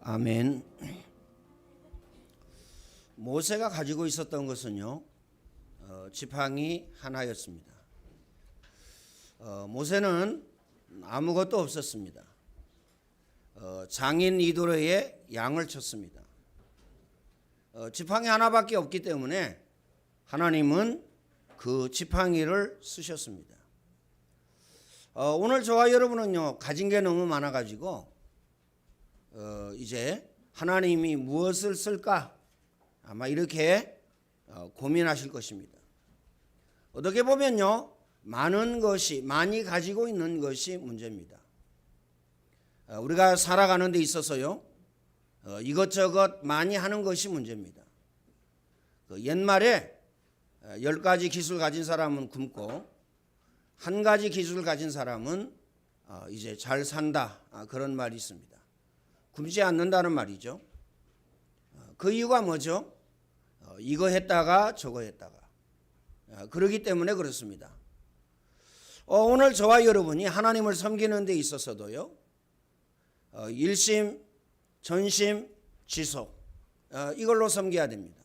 아멘. 모세가 가지고 있었던 것은요, 지팡이 하나였습니다. 모세는 아무것도 없었습니다. 장인 이도로에 양을 쳤습니다. 지팡이 하나밖에 없기 때문에 하나님은 그 지팡이를 쓰셨습니다. 오늘 저와 여러분은요, 가진 게 너무 많아가지고 이제 하나님이 무엇을 쓸까 아마 이렇게 고민하실 것입니다. 어떻게 보면요, 많이 가지고 있는 것이 문제입니다. 우리가 살아가는 데 있어서요, 이것저것 많이 하는 것이 문제입니다. 옛말에 10가지 기술 가진 사람은 굶고 한 가지 기술 가진 사람은 이제 잘 산다, 그런 말이 있습니다. 굶지 않는다는 말이죠. 그 이유가 뭐죠? 이거 했다가 저거 했다가 그러기 때문에 그렇습니다. 오늘 저와 여러분이 하나님을 섬기는 데 있어서도요, 일심, 전심, 지속, 이걸로 섬겨야 됩니다.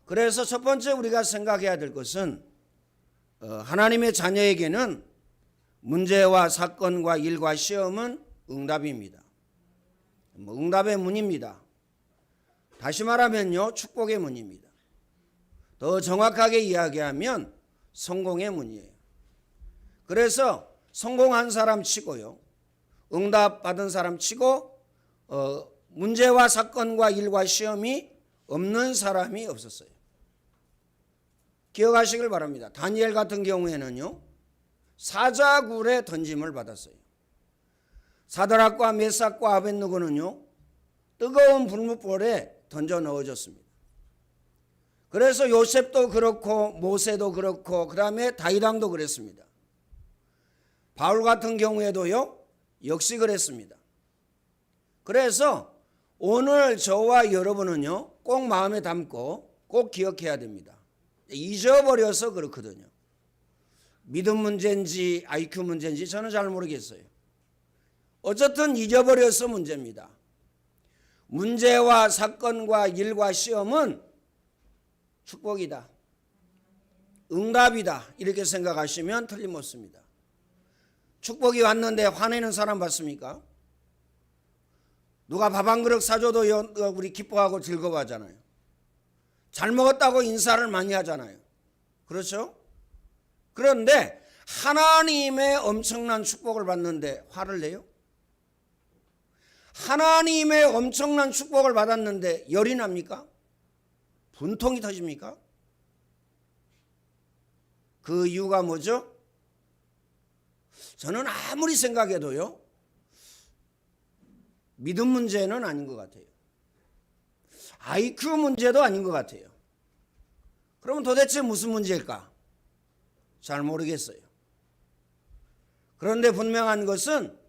그래서 첫 번째 우리가 생각해야 될 것은 하나님의 자녀에게는 문제와 사건과 일과 시험은 응답입니다. 응답의 문입니다. 다시 말하면요, 축복의 문입니다. 더 정확하게 이야기하면 성공의 문이에요. 그래서 성공한 사람 치고요, 응답 받은 사람 치고 문제와 사건과 일과 시험이 없는 사람이 없었어요. 기억하시길 바랍니다. 다니엘 같은 경우에는요, 사자굴에 던짐을 받았어요. 사드락과 메삭과 아벳느고는요, 뜨거운 불못불에 던져 넣어졌습니다. 그래서 요셉도 그렇고 모세도 그렇고 그 다음에 다윗 왕도 그랬습니다. 바울 같은 경우에도요, 역시 그랬습니다. 그래서 오늘 저와 여러분은요, 꼭 마음에 담고 꼭 기억해야 됩니다. 잊어버려서 그렇거든요. 믿음 문제인지 IQ 문제인지 저는 잘 모르겠어요. 어쨌든 잊어버려서 문제입니다. 문제와 사건과 일과 시험은 축복이다, 응답이다, 이렇게 생각하시면 틀림없습니다. 축복이 왔는데 화내는 사람 봤습니까? 누가 밥 한 그릇 사줘도 우리 기뻐하고 즐거워하잖아요. 잘 먹었다고 인사를 많이 하잖아요. 그렇죠? 그런데 하나님의 엄청난 축복을 받는데 화를 내요? 하나님의 엄청난 축복을 받았는데 열이 납니까? 분통이 터집니까? 그 이유가 뭐죠? 저는 아무리 생각해도요, 믿음 문제는 아닌 것 같아요. IQ 문제도 아닌 것 같아요. 그러면 도대체 무슨 문제일까? 잘 모르겠어요. 그런데 분명한 것은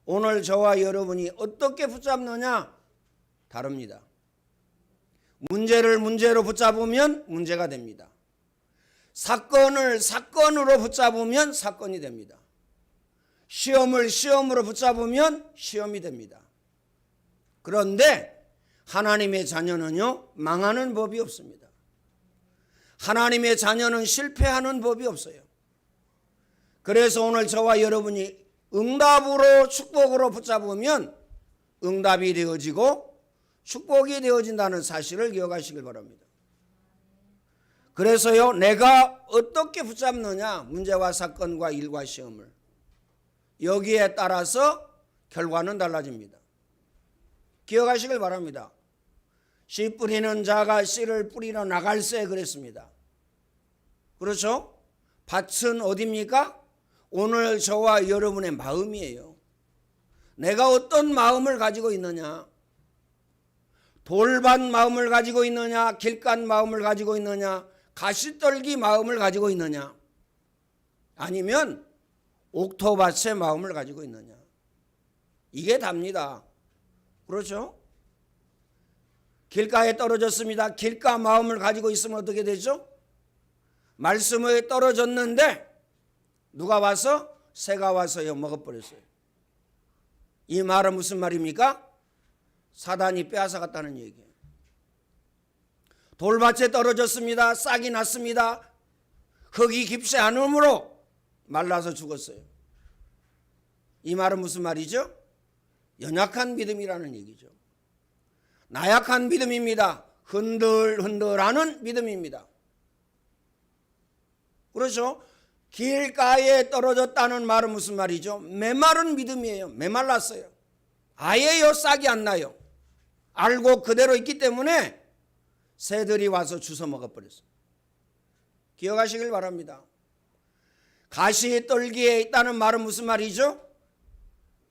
오늘 저와 여러분이 어떻게 붙잡느냐 다릅니다. 문제를 문제로 붙잡으면 문제가 됩니다. 사건을 사건으로 붙잡으면 사건이 됩니다. 시험을 시험으로 붙잡으면 시험이 됩니다. 그런데 하나님의 자녀는요, 망하는 법이 없습니다. 하나님의 자녀는 실패하는 법이 없어요. 그래서 오늘 저와 여러분이 응답으로 축복으로 붙잡으면 응답이 되어지고 축복이 되어진다는 사실을 기억하시길 바랍니다. 그래서요, 내가 어떻게 붙잡느냐, 문제와 사건과 일과 시험을, 여기에 따라서 결과는 달라집니다. 기억하시길 바랍니다. 씨 뿌리는 자가 씨를 뿌리러 나갈세 그랬습니다. 그렇죠? 밭은 어디입니까? 오늘 저와 여러분의 마음이에요. 내가 어떤 마음을 가지고 있느냐, 돌밭 마음을 가지고 있느냐, 길갓 마음을 가지고 있느냐, 가시떨기 마음을 가지고 있느냐, 아니면 옥토밭의 마음을 가지고 있느냐, 이게 답니다. 그렇죠? 길가에 떨어졌습니다. 길가 마음을 가지고 있으면 어떻게 되죠? 말씀에 떨어졌는데 누가 와서? 새가 와서 먹어버렸어요. 이 말은 무슨 말입니까? 사단이 빼앗아갔다는 얘기예요. 돌밭에 떨어졌습니다. 싹이 났습니다. 흙이 깊지 않으므로 말라서 죽었어요. 이 말은 무슨 말이죠? 연약한 믿음이라는 얘기죠. 나약한 믿음입니다. 흔들흔들하는 믿음입니다. 그렇죠? 길가에 떨어졌다는 말은 무슨 말이죠? 메마른 믿음이에요. 메말랐어요. 아예요, 싹이 안 나요. 알고 그대로 있기 때문에 새들이 와서 주워 먹어버렸어요. 기억하시길 바랍니다. 가시떨기에 있다는 말은 무슨 말이죠?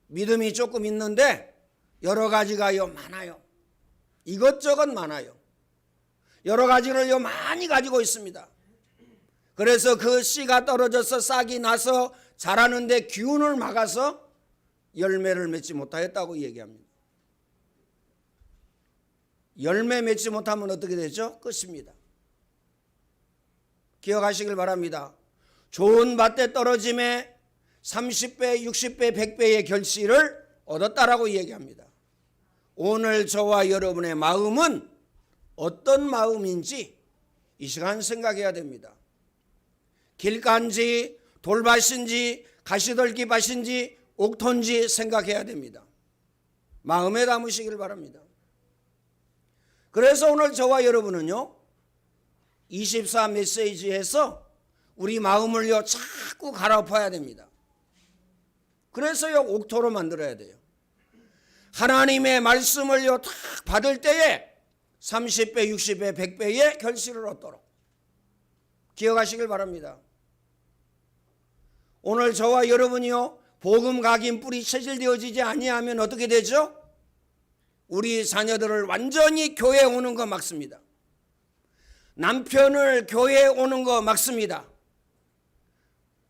믿음이 조금 있는데 여러 가지가요 많아요. 이것저것 많아요. 여러 가지를요 많이 가지고 있습니다. 그래서 그 씨가 떨어져서 싹이 나서 자라는데 기운을 막아서 열매를 맺지 못하였다고 얘기합니다. 열매 맺지 못하면 어떻게 되죠? 끝입니다. 기억하시길 바랍니다. 좋은 밭에 떨어짐에 30배, 60배, 100배의 결실을 얻었다라고 얘기합니다. 오늘 저와 여러분의 마음은 어떤 마음인지 이 시간 생각해야 됩니다. 길가인지 돌밭인지 가시떨기 밭인지 옥토인지 생각해야 됩니다. 마음에 담으시길 바랍니다. 그래서 오늘 저와 여러분은요 24 메시지에서 우리 마음을요 자꾸 갈아엎어야 됩니다. 그래서요 옥토로 만들어야 돼요. 하나님의 말씀을요 딱 받을 때에 30배, 60배, 100배의 결실을 얻도록 기억하시길 바랍니다. 오늘 저와 여러분이요 복음 각인 뿌리 체질되어지지 아니하면 어떻게 되죠? 우리 자녀들을 완전히 교회에 오는 거 막습니다. 남편을 교회에 오는 거 막습니다.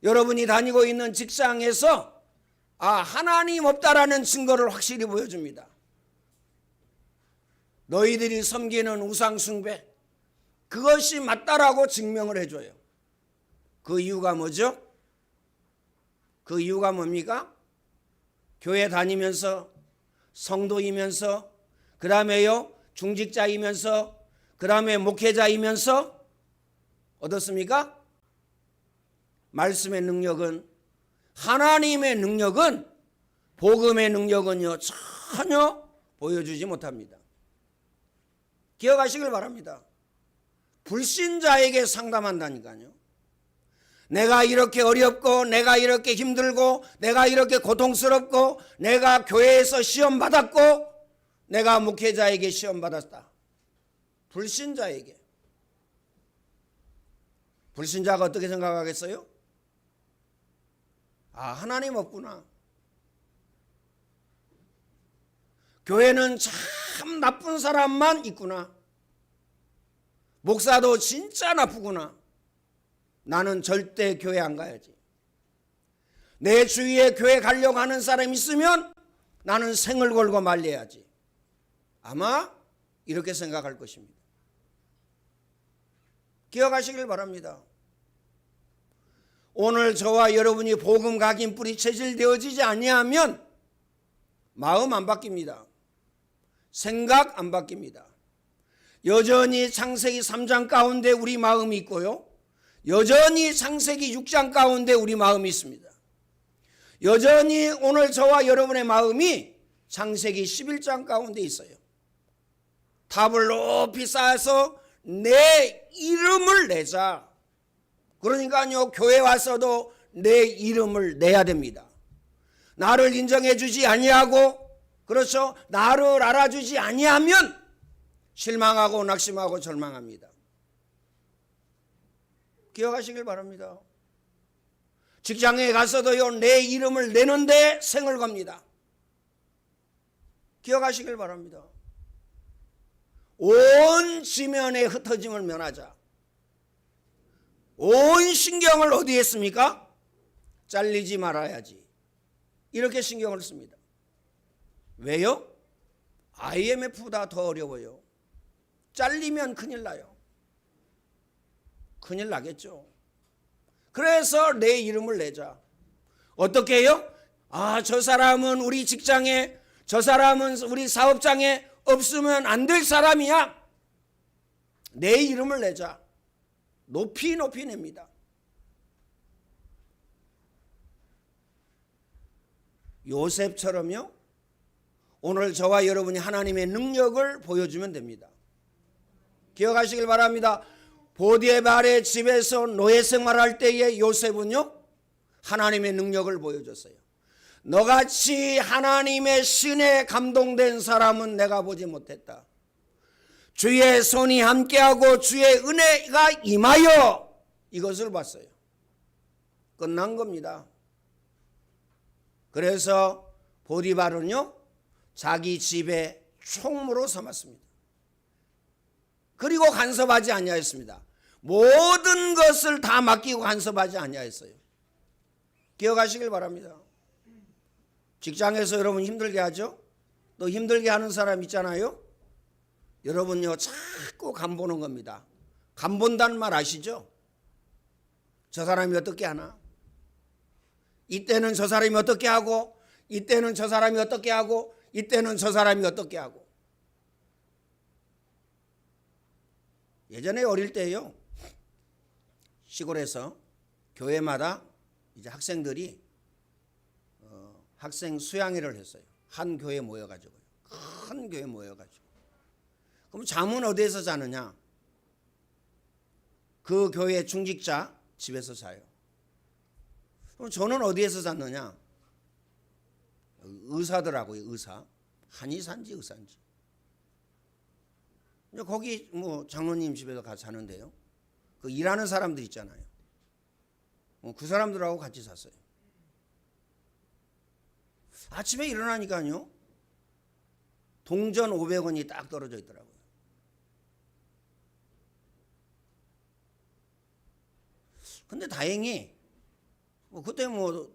여러분이 다니고 있는 직장에서 하나님 없다라는 증거를 확실히 보여줍니다. 너희들이 섬기는 우상 숭배 그것이 맞다라고 증명을 해줘요. 그 이유가 뭐죠? 그 이유가 뭡니까? 교회 다니면서 성도이면서 그 다음에요 중직자이면서 그 다음에 목회자이면서 어떻습니까? 말씀의 능력은 하나님의 능력은 복음의 능력은요 전혀 보여주지 못합니다. 기억하시길 바랍니다. 불신자에게 상담한다니까요. 내가 이렇게 어렵고 내가 이렇게 힘들고 내가 이렇게 고통스럽고 내가 교회에서 시험 받았고 내가 목회자에게 시험 받았다. 불신자에게. 불신자가 어떻게 생각하겠어요? 하나님 없구나. 교회는 참 나쁜 사람만 있구나. 목사도 진짜 나쁘구나. 나는 절대 교회 안 가야지. 내 주위에 교회 가려고 하는 사람이 있으면 나는 생을 걸고 말려야지. 아마 이렇게 생각할 것입니다. 기억하시길 바랍니다. 오늘 저와 여러분이 복음 각인 뿌리 체질되어지지 아니하면 마음 안 바뀝니다. 생각 안 바뀝니다. 여전히 창세기 3장 가운데 우리 마음이 있고요. 여전히 창세기 6장 가운데 우리 마음이 있습니다. 여전히 오늘 저와 여러분의 마음이 창세기 11장 가운데 있어요. 탑을 높이 쌓아서 내 이름을 내자. 그러니까요 교회 와서도 내 이름을 내야 됩니다. 나를 인정해 주지 아니하고 그렇죠 나를 알아주지 아니하면 실망하고 낙심하고 절망합니다. 기억하시길 바랍니다. 직장에 가서도요 내 이름을 내는데 생을 겁니다. 기억하시길 바랍니다. 온 지면에 흩어짐을 면하자. 온 신경을 어디에 씁니까? 잘리지 말아야지. 이렇게 신경을 씁니다. 왜요? IMF보다 더 어려워요. 잘리면 큰일 나요. 큰일 나겠죠. 그래서 내 이름을 내자. 어떻게 해요? 저 사람은 우리 직장에, 저 사람은 우리 사업장에 없으면 안 될 사람이야. 내 이름을 내자. 높이 높이 냅니다. 요셉처럼요. 오늘 저와 여러분이 하나님의 능력을 보여주면 됩니다. 기억하시길 바랍니다. 보디에발의 집에서 노예 생활할 때의 요셉은요, 하나님의 능력을 보여줬어요. 너같이 하나님의 신에 감동된 사람은 내가 보지 못했다. 주의 손이 함께하고 주의 은혜가 임하여 이것을 봤어요. 끝난 겁니다. 그래서 보디발은요, 자기 집에 총무로 삼았습니다. 그리고 간섭하지 아니하였습니다. 모든 것을 다 맡기고 간섭하지 아니하였어요. 기억하시길 바랍니다. 직장에서 여러분 힘들게 하죠? 또 힘들게 하는 사람 있잖아요. 여러분요, 자꾸 간보는 겁니다. 간본다는 말 아시죠? 저 사람이 어떻게 하나? 이때는 저 사람이 어떻게 하고, 이때는 저 사람이 어떻게 하고, 이때는 저 사람이 어떻게 하고. 예전에 어릴 때요, 시골에서 교회마다 이제 학생들이 학생 수양회를 했어요. 한 교회 모여가지고요. 큰 교회 모여가지고. 그럼 잠은 어디에서 자느냐? 그 교회 중직자 집에서 자요. 그럼 저는 어디에서 잤느냐? 의사더라고요. 의사. 한의사인지 의사인지. 거기 뭐 장로님 집에서 가서 자는데요. 그 일하는 사람들 있잖아요. 그 사람들하고 같이 잤어요. 아침에 일어나니까요, 동전 500원이 딱 떨어져 있더라고요. 근데 다행히 그때 뭐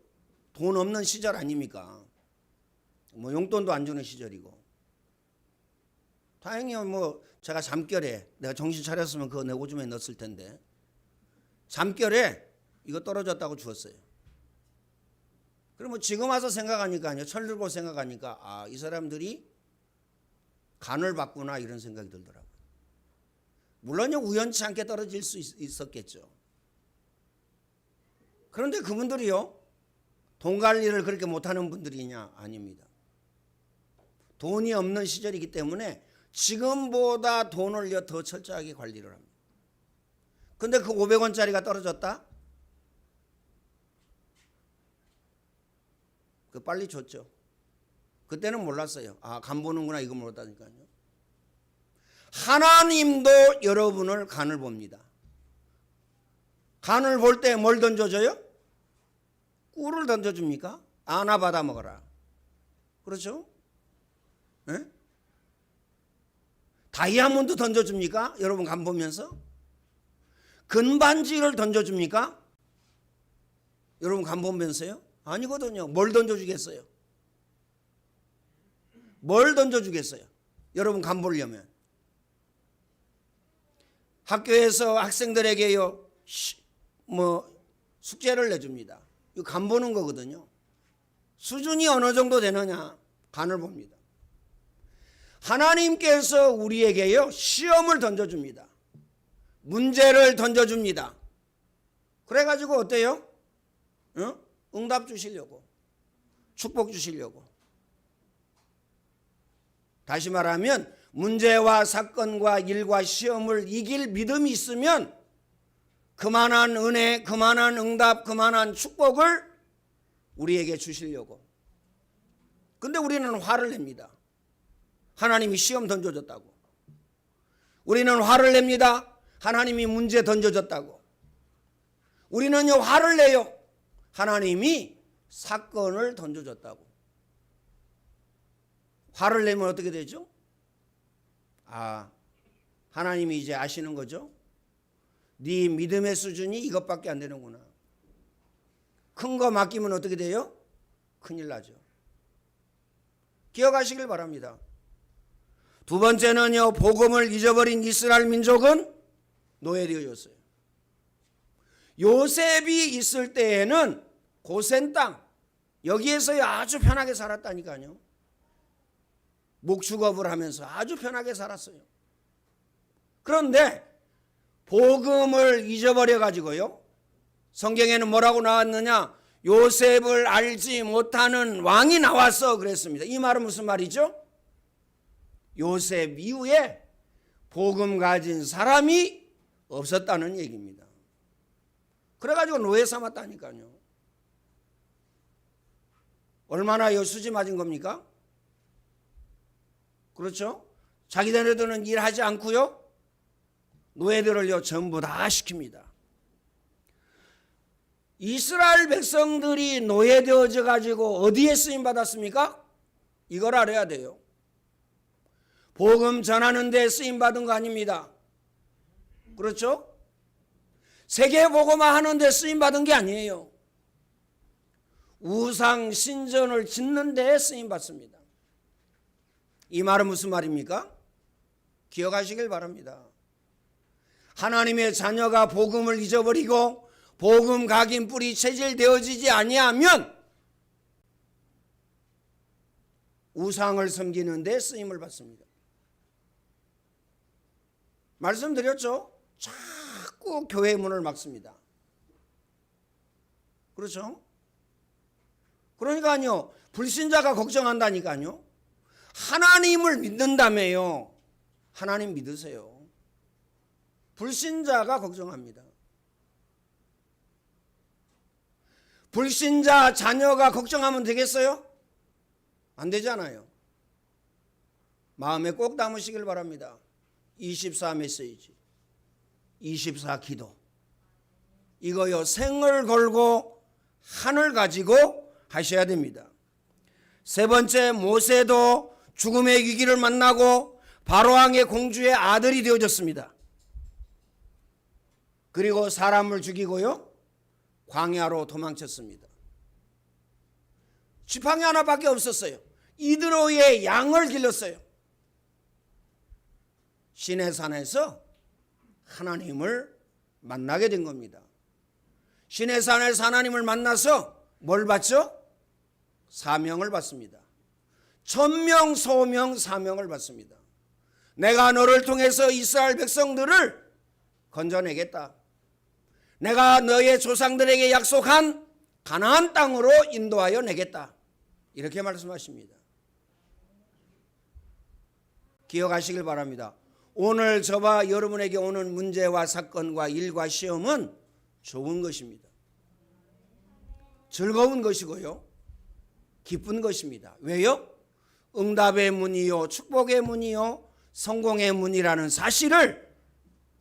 돈 없는 시절 아닙니까? 뭐 용돈도 안 주는 시절이고. 다행히 뭐 제가 잠결에 내가 정신 차렸으면 그거 내 오줌에 넣었을 텐데, 잠결에 이거 떨어졌다고 주었어요. 그럼 뭐 지금 와서 생각하니까요, 철들고 생각하니까, 아, 이 사람들이 간을 봤구나, 이런 생각이 들더라고요. 물론요, 우연치 않게 떨어질 수 있었겠죠. 그런데 그분들이요, 돈 관리를 그렇게 못하는 분들이냐? 아닙니다. 돈이 없는 시절이기 때문에 지금보다 돈을 더 철저하게 관리를 합니다. 근데 그 500원짜리가 떨어졌다? 그 빨리 줬죠. 그때는 몰랐어요. 아, 간 보는구나, 이거 몰랐다니까요. 하나님도 여러분을 간을 봅니다. 간을 볼 때 뭘 던져줘요? 꿀을 던져줍니까? 아나 받아 먹어라. 그렇죠? 네? 다이아몬드 던져줍니까? 여러분 간 보면서? 금반지를 던져줍니까? 여러분 간 보면서요? 아니거든요. 뭘 던져주겠어요? 뭘 던져주겠어요? 여러분 간 보려면. 학교에서 학생들에게요, 뭐 숙제를 내줍니다. 이거 간 보는 거거든요. 수준이 어느 정도 되느냐, 간을 봅니다. 하나님께서 우리에게요, 시험을 던져줍니다. 문제를 던져줍니다. 그래가지고 어때요? 응답 주시려고, 축복 주시려고. 다시 말하면 문제와 사건과 일과 시험을 이길 믿음이 있으면 그만한 은혜, 그만한 응답, 그만한 축복을 우리에게 주시려고. 근데 우리는 화를 냅니다. 하나님이 시험 던져줬다고. 우리는 화를 냅니다. 하나님이 문제 던져줬다고. 우리는요, 화를 내요. 하나님이 사건을 던져줬다고. 화를 내면 어떻게 되죠? 아, 하나님이 이제 아시는 거죠? 네 믿음의 수준이 이것밖에 안 되는구나. 큰 거 맡기면 어떻게 돼요? 큰일 나죠. 기억하시길 바랍니다. 두 번째는요, 복음을 잊어버린 이스라엘 민족은 노예되어졌어요. 요셉이 있을 때에는 고센 땅, 여기에서 아주 편하게 살았다니까요. 목축업을 하면서 아주 편하게 살았어요. 그런데 복음을 잊어버려 가지고요, 성경에는 뭐라고 나왔느냐? 요셉을 알지 못하는 왕이 나왔어 그랬습니다. 이 말은 무슨 말이죠? 요셉 이후에 복음 가진 사람이 없었다는 얘기입니다. 그래가지고 노예 삼았다니까요. 얼마나 여수지 맞은 겁니까? 그렇죠? 자기네들은 일하지 않고요, 노예들을요 전부 다 시킵니다. 이스라엘 백성들이 노예되어져 가지고 어디에 쓰임 받았습니까? 이걸 알아야 돼요. 복음 전하는 데 쓰임 받은 거 아닙니다. 그렇죠? 세계 복음화 하는 데 쓰임 받은 게 아니에요. 우상 신전을 짓는 데 쓰임 받습니다. 이 말은 무슨 말입니까? 기억하시길 바랍니다. 하나님의 자녀가 복음을 잊어버리고 복음 각인 뿌리 체질되어지지 아니하면 우상을 섬기는 데 쓰임을 받습니다. 말씀드렸죠? 자꾸 교회 문을 막습니다. 그렇죠? 그러니까요, 불신자가 걱정한다니까요. 하나님을 믿는다며요. 하나님 믿으세요. 불신자가 걱정합니다. 불신자 자녀가 걱정하면 되겠어요? 안 되잖아요. 마음에 꼭 담으시길 바랍니다. 24 메시지, 24 기도. 이거요, 생을 걸고 한을 가지고 하셔야 됩니다. 세 번째, 모세도 죽음의 위기를 만나고 바로왕의 공주의 아들이 되어졌습니다. 그리고 사람을 죽이고요, 광야로 도망쳤습니다. 지팡이 하나밖에 없었어요. 이드로의 양을 길렀어요. 시내산에서 하나님을 만나게 된 겁니다. 시내산에서 하나님을 만나서 뭘 받죠? 사명을 받습니다. 천명, 소명, 사명을 받습니다. 내가 너를 통해서 이스라엘 백성들을 건져내겠다. 내가 너의 조상들에게 약속한 가나안 땅으로 인도하여 내겠다. 이렇게 말씀하십니다. 기억하시길 바랍니다. 오늘 저와 여러분에게 오는 문제와 사건과 일과 시험은 좋은 것입니다. 즐거운 것이고요, 기쁜 것입니다. 왜요? 응답의 문이요, 축복의 문이요, 성공의 문이라는 사실을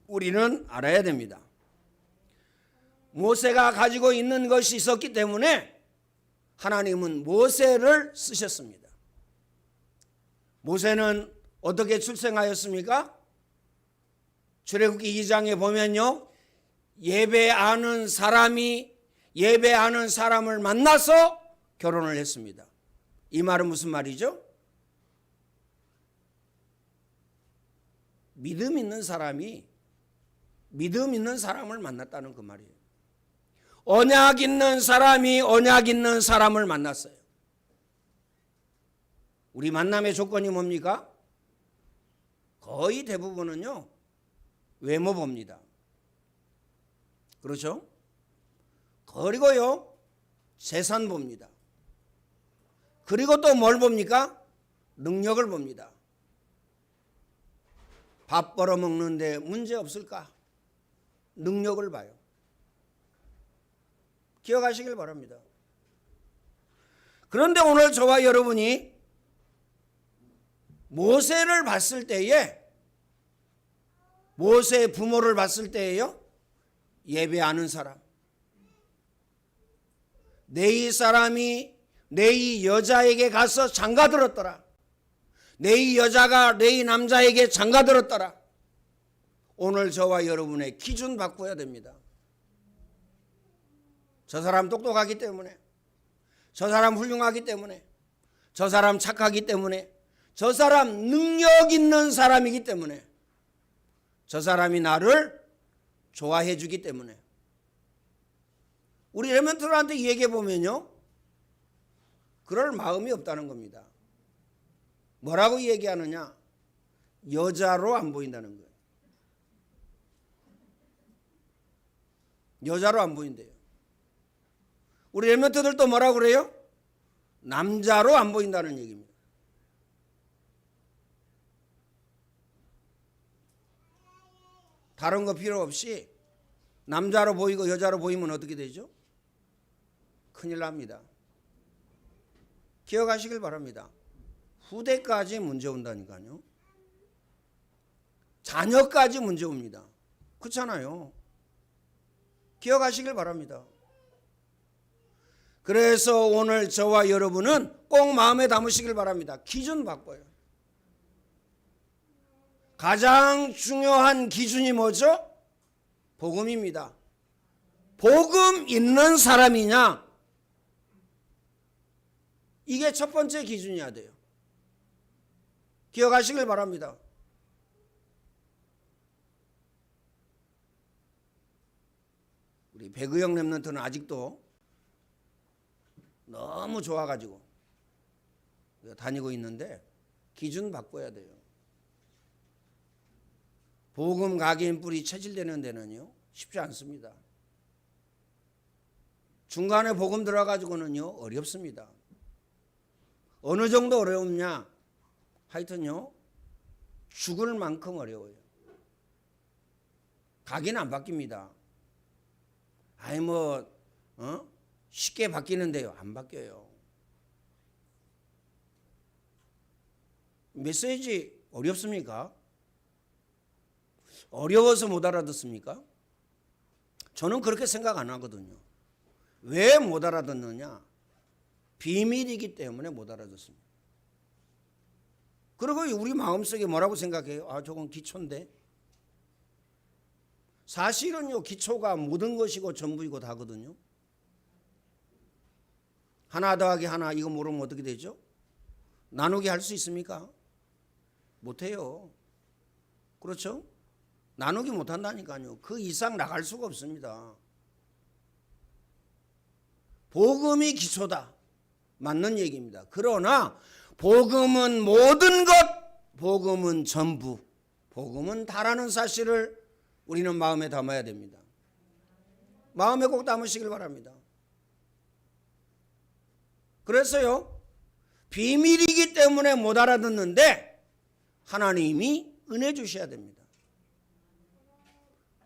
우리는 알아야 됩니다. 모세가 가지고 있는 것이 있었기 때문에 하나님은 모세를 쓰셨습니다. 모세는 어떻게 출생하였습니까? 출애굽기 2장에 보면요, 예배하는 사람을 만나서 결혼을 했습니다. 이 말은 무슨 말이죠? 믿음 있는 사람을 만났다는 그 말이에요. 언약 있는 사람이 언약 있는 사람을 만났어요. 우리 만남의 조건이 뭡니까? 거의 대부분은요, 외모 봅니다. 그렇죠? 그리고요, 재산 봅니다. 그리고 또 뭘 봅니까? 능력을 봅니다. 밥 벌어먹는데 문제 없을까? 능력을 봐요. 기억하시길 바랍니다. 그런데 오늘 저와 여러분이 모세를 봤을 때에, 모세의 부모를 봤을 때에요, 예배하는 사람, 내 사람이 내 여자에게 가서 장가들었더라, 내 여자가 내 남자에게 장가들었더라. 오늘 저와 여러분의 기준 바꿔야 됩니다. 저 사람 똑똑하기 때문에, 저 사람 훌륭하기 때문에, 저 사람 착하기 때문에, 저 사람 능력 있는 사람이기 때문에, 저 사람이 나를 좋아해 주기 때문에. 우리 레몬트들한테 얘기해 보면요, 그럴 마음이 없다는 겁니다. 뭐라고 얘기하느냐? 여자로 안 보인다는 거예요. 여자로 안 보인대요. 우리 렘넌트들도 뭐라고 그래요? 남자로 안 보인다는 얘기입니다. 다른 거 필요 없이 남자로 보이고 여자로 보이면 어떻게 되죠? 큰일 납니다. 기억하시길 바랍니다. 후대까지 문제 온다니까요. 자녀까지 문제 옵니다. 그렇잖아요. 기억하시길 바랍니다. 그래서 오늘 저와 여러분은 꼭 마음에 담으시길 바랍니다. 기준 바꿔요. 가장 중요한 기준이 뭐죠? 복음입니다. 복음 있는 사람이냐? 이게 첫 번째 기준이어야 돼요. 기억하시길 바랍니다. 우리 배구영 렘넌트는 아직도 너무 좋아가지고 다니고 있는데 기준 바꿔야 돼요. 복음 각인 뿌리 체질되는 데는요 쉽지 않습니다. 중간에 복음 들어가지고는요 어렵습니다. 어느 정도 어려움냐? 하여튼요 죽을 만큼 어려워요. 각인 안 바뀝니다. 아이 쉽게 바뀌는데요. 안 바뀌어요. 메시지 어렵습니까? 어려워서 못 알아듣습니까? 저는 그렇게 생각 안 하거든요. 왜 못 알아듣느냐? 비밀이기 때문에 못 알아듣습니다. 그리고 우리 마음속에 뭐라고 생각해요? 아, 저건 기초인데. 사실은요, 기초가 모든 것이고 전부이고 다거든요. 하나 더하기 하나 이거 모르면 어떻게 되죠? 나누기 할 수 있습니까? 못해요. 그렇죠? 나누기 못한다니까요. 그 이상 나갈 수가 없습니다. 복음이 기초다. 맞는 얘기입니다. 그러나 복음은 모든 것, 복음은 전부, 복음은 다라는 사실을 우리는 마음에 담아야 됩니다. 마음에 꼭 담으시길 바랍니다. 그래서요, 비밀이기 때문에 못 알아듣는데 하나님이 은혜 주셔야 됩니다.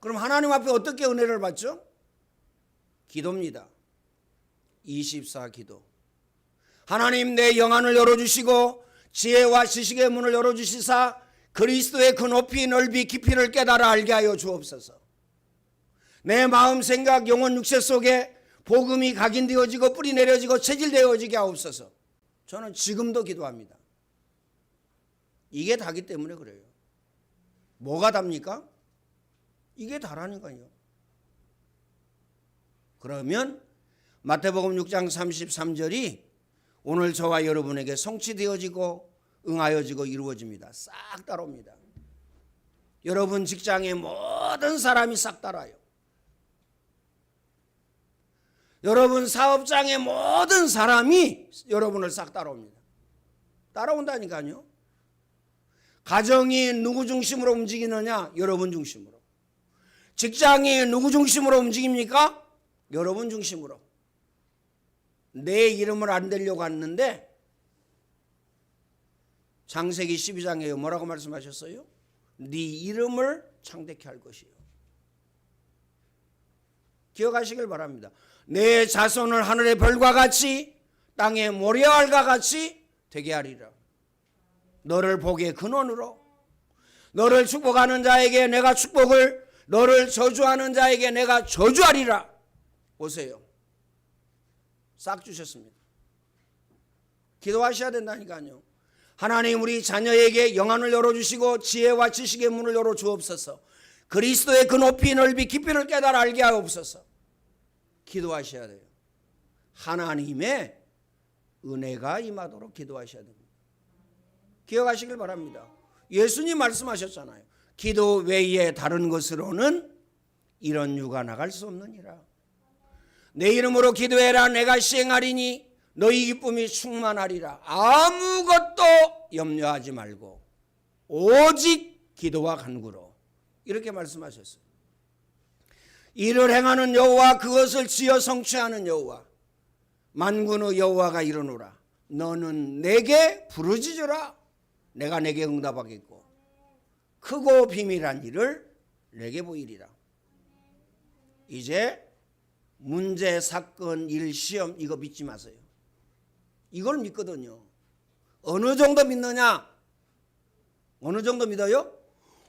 그럼 하나님 앞에 어떻게 은혜를 받죠? 기도입니다. 24 기도. 하나님 내 영안을 열어주시고 지혜와 지식의 문을 열어주시사 그리스도의 그 높이 넓이 깊이를 깨달아 알게 하여 주옵소서. 내 마음 생각 영혼 육체 속에 복음이 각인되어지고 뿌리 내려지고 체질되어지게 하옵소서. 저는 지금도 기도합니다. 이게 다기 때문에 그래요. 뭐가 답니까? 이게 다라니까요. 그러면 마태복음 6장 33절이 오늘 저와 여러분에게 성취되어지고 응하여지고 이루어집니다. 싹 따라옵니다. 여러분 직장의 모든 사람이 싹 따라요. 여러분 사업장의 모든 사람이 여러분을 싹 따라옵니다. 따라온다니까요. 가정이 누구 중심으로 움직이느냐? 여러분 중심으로. 직장이 누구 중심으로 움직입니까? 여러분 중심으로. 내 이름을 안 대려고 했는데 창세기 12장에 뭐라고 말씀하셨어요? 네 이름을 창대케 할 것이요. 기억하시길 바랍니다. 내 자손을 하늘의 별과 같이 땅의 모래알과 같이 되게 하리라. 너를 복의 근원으로, 너를 축복하는 자에게 내가 축복을, 너를 저주하는 자에게 내가 저주하리라. 보세요. 싹 주셨습니다. 기도하셔야 된다니까요. 하나님 우리 자녀에게 영안을 열어주시고 지혜와 지식의 문을 열어주옵소서. 그리스도의 그 높이 넓이 깊이를 깨달아 알게 하옵소서. 기도하셔야 돼요. 하나님의 은혜가 임하도록 기도하셔야 됩니다. 기억하시길 바랍니다. 예수님 말씀하셨잖아요. 기도 외에 다른 것으로는 이런 유가 나갈 수 없느니라. 내 이름으로 기도해라. 내가 시행하리니 너희 기쁨이 충만하리라. 아무것도 염려하지 말고 오직 기도와 간구로 이렇게 말씀하셨어요. 이를 행하는 여호와 그것을 지어 성취하는 여호와 만군의 여호와가 이르노라 너는 내게 부르짖으라 내가 내게 응답하겠고 크고 비밀한 일을 내게 보이리라. 이제 문제, 사건, 일, 시험 이거 믿지 마세요. 이걸 믿거든요. 어느 정도 믿느냐? 어느 정도 믿어요?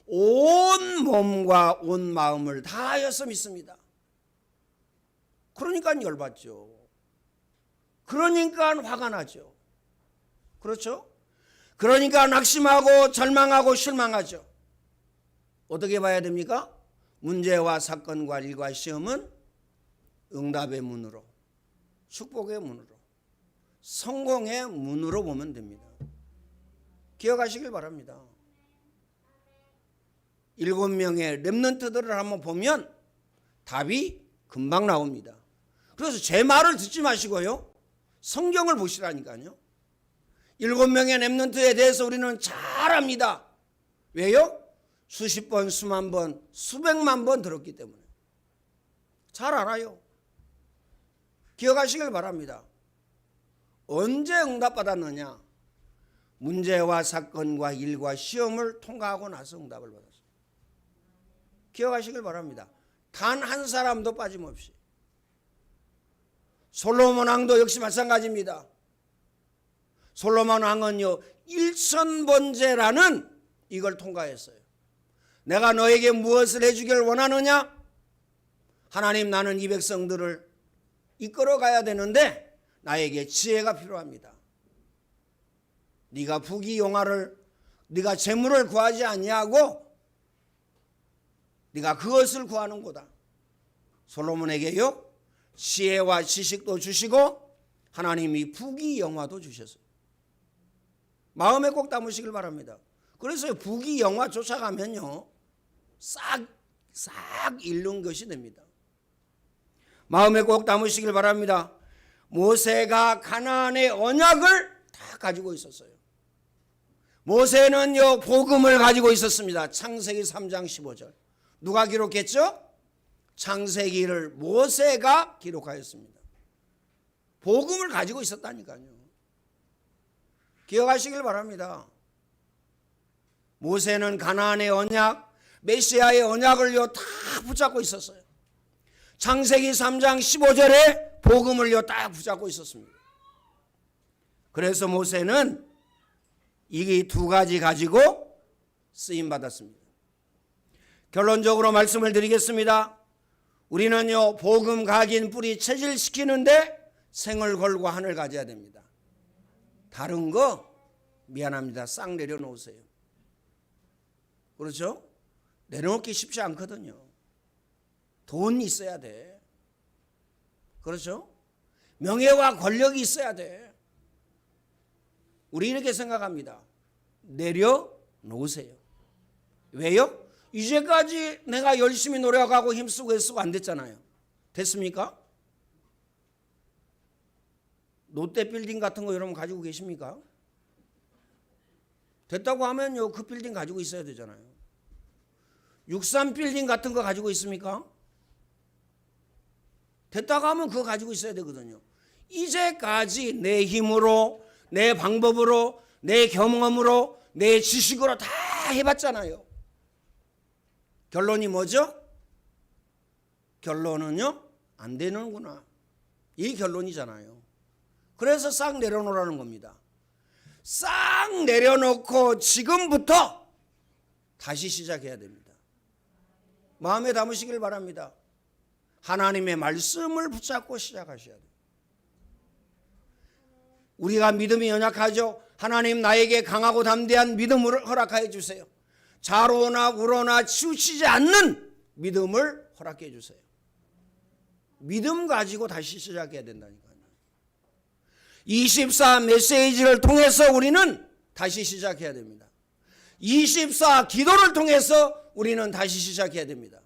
온 몸과 온 마음을 다하여서 믿습니다. 그러니까 열받죠. 그러니까 화가 나죠. 그렇죠? 그러니까 낙심하고 절망하고 실망하죠. 어떻게 봐야 됩니까? 문제와 사건과 일과 시험은 응답의 문으로, 축복의 문으로, 성공의 문으로 보면 됩니다. 기억하시길 바랍니다. 7명의 렘넌트들을 한번 보면 답이 금방 나옵니다. 그래서 제 말을 듣지 마시고요. 성경을 보시라니까요. 7명의 렘넌트에 대해서 우리는 잘 압니다. 왜요? 수십 번, 수만 번, 수백만 번 들었기 때문에. 잘 알아요. 기억하시길 바랍니다. 언제 응답받았느냐? 문제와 사건과 일과 시험을 통과하고 나서 응답을 받았어요. 기억하시길 바랍니다. 단 한 사람도 빠짐없이. 솔로몬 왕도 역시 마찬가지입니다. 솔로몬 왕은요 1000번제라는 이걸 통과했어요. 내가 너에게 무엇을 해주길 원하느냐? 하나님 나는 이 백성들을 이끌어 가야 되는데 나에게 지혜가 필요합니다. 네가 부귀영화를 네가 재물을 구하지 아니하고 네가 그것을 구하는 거다. 솔로몬에게요 지혜와 지식도 주시고 하나님이 부귀영화도 주셨어요. 마음에 꼭 담으시길 바랍니다. 그래서 부귀영화 쫓아가면요 싹 잃는 것이 됩니다. 마음에 꼭 담으시길 바랍니다. 모세가 가나안의 언약을 다 가지고 있었어요. 모세는요 복음을 가지고 있었습니다. 창세기 3장 15절. 누가 기록했죠? 창세기를 모세가 기록하였습니다. 복음을 가지고 있었다니까요. 기억하시길 바랍니다. 모세는 가나안의 언약, 메시아의 언약을요 다 붙잡고 있었어요. 창세기 3장 15절에 복음을요 딱 붙잡고 있었습니다. 그래서 모세는 이 두 가지 가지고 쓰임 받았습니다. 결론적으로 말씀을 드리겠습니다. 우리는요 복음 각인 뿌리 체질시키는데 생을 걸고 한을 가져야 됩니다. 다른 거 미안합니다. 싹 내려놓으세요. 그렇죠? 내려놓기 쉽지 않거든요. 돈 있어야 돼. 그렇죠? 명예와 권력이 있어야 돼. 우리 이렇게 생각합니다. 내려놓으세요. 왜요? 이제까지 내가 열심히 노력하고 힘쓰고 애쓰고 안 됐잖아요. 됐습니까? 롯데 빌딩 같은 거 여러분 가지고 계십니까? 됐다고 하면요 그 빌딩 가지고 있어야 되잖아요. 63 빌딩 같은 거 가지고 있습니까? 됐다고 하면 그거 가지고 있어야 되거든요. 이제까지 내 힘으로 내 방법으로 내 경험으로 내 지식으로 다 해봤잖아요. 결론이 뭐죠? 결론은요 안 되는구나. 이 결론이잖아요. 그래서 싹 내려놓으라는 겁니다. 싹 내려놓고 지금부터 다시 시작해야 됩니다. 마음에 담으시길 바랍니다. 하나님의 말씀을 붙잡고 시작하셔야 돼요. 우리가 믿음이 연약하죠. 하나님 나에게 강하고 담대한 믿음을 허락하여 주세요. 좌로나 우로나 치우치지 않는 믿음을 허락해 주세요. 믿음 가지고 다시 시작해야 된다니까요. 24 메시지를 통해서 우리는 다시 시작해야 됩니다. 24 기도를 통해서 우리는 다시 시작해야 됩니다.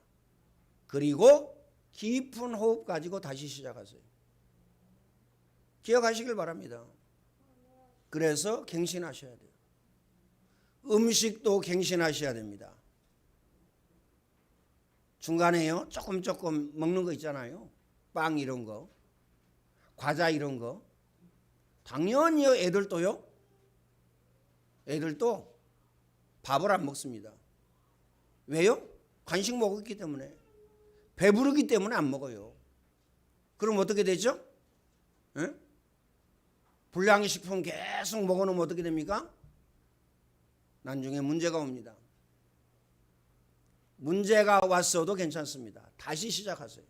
그리고 깊은 호흡 가지고 다시 시작하세요. 기억하시길 바랍니다. 그래서 갱신하셔야 돼요. 음식도 갱신하셔야 됩니다. 중간에요 조금 먹는 거 있잖아요. 빵 이런 거, 과자 이런 거. 당연히 애들도 밥을 안 먹습니다. 왜요? 간식 먹었기 때문에. 배부르기 때문에 안 먹어요. 그럼 어떻게 되죠? 에? 불량식품 계속 먹어놓으면 어떻게 됩니까? 나중에 문제가 옵니다. 문제가 왔어도 괜찮습니다. 다시 시작하세요.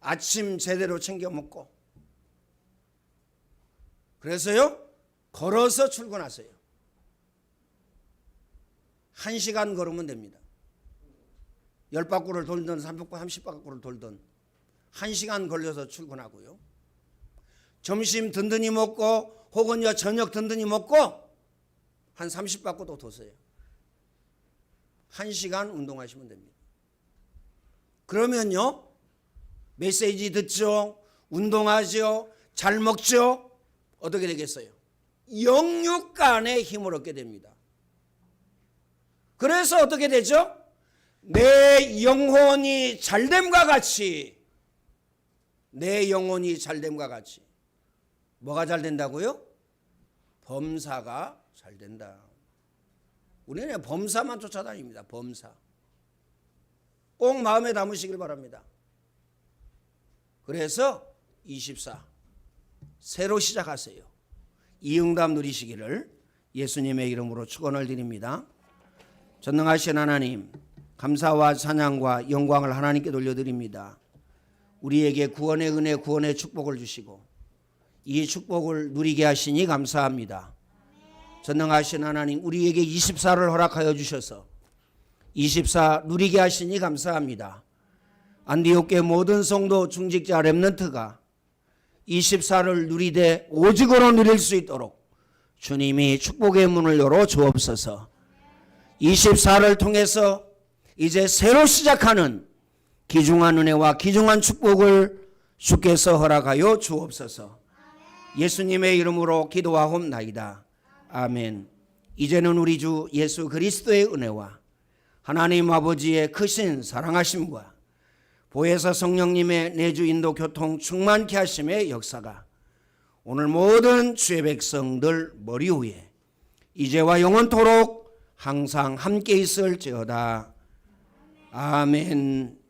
아침 제대로 챙겨 먹고. 그래서요, 걸어서 출근하세요. 1시간 걸으면 됩니다. 10바퀴를 돌든 30바퀴를 돌든 1시간 걸려서 출근하고요. 점심 든든히 먹고 혹은 저녁 든든히 먹고 한 30바퀴도 도세요. 1시간 운동하시면 됩니다. 그러면요, 메시지 듣죠, 운동하죠, 잘 먹죠. 어떻게 되겠어요? 영육간의 힘을 얻게 됩니다. 그래서 어떻게 되죠? 내 영혼이 잘됨과 같이, 내 영혼이 잘됨과 같이 뭐가 잘 된다고요? 범사가 잘 된다. 우리는 범사만 쫓아다닙니다. 범사. 꼭 마음에 담으시길 바랍니다. 그래서 24 새로 시작하세요. 이 응답 누리시기를 예수님의 이름으로 축원을 드립니다. 전능하신 하나님, 감사와 찬양과 영광을 하나님께 돌려드립니다. 우리에게 구원의 은혜, 구원의 축복을 주시고 이 축복을 누리게 하시니 감사합니다. 전능하신 하나님, 우리에게 24를 허락하여 주셔서 24 누리게 하시니 감사합니다. 안디옥교회 모든 성도 중직자 렘넌트가 24를 누리되 오직으로 누릴 수 있도록 주님이 축복의 문을 열어 주옵소서. 24를 통해서 이제 새로 시작하는 귀중한 은혜와 귀중한 축복을 주께서 허락하여 주옵소서. 예수님의 이름으로 기도하옵나이다. 아멘. 이제는 우리 주 예수 그리스도의 은혜와 하나님 아버지의 크신 사랑하심과 보혜사 성령님의 내주 인도 교통 충만케 하심의 역사가 오늘 모든 주의 백성들 머리 위에 이제와 영원토록 항상 함께 있을지어다. 아멘.